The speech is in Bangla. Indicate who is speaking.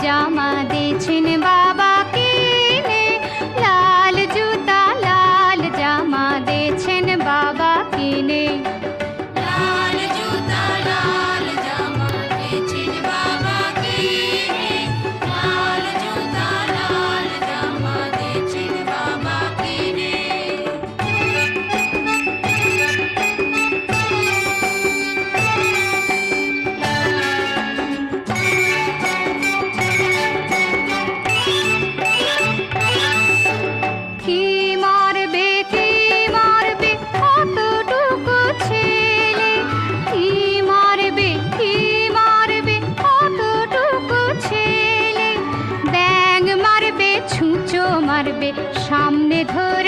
Speaker 1: জামা দিয়েছেন বাবা কিনে, লাল জুতা লাল জামা দিয়েছেন বাবা কিনে।
Speaker 2: লাল জুতা লাল জামা দিয়েছেন বাবা কিনে, লাল জুতা লাল জামা দিয়েছেন বাবা কিনে।
Speaker 1: কি মারবে কতটুকু ছেলে, কি মারবে কতটুকু ছেলে। ব্যাঙ মারবে ছুঁচো মারবে সামনে ধরে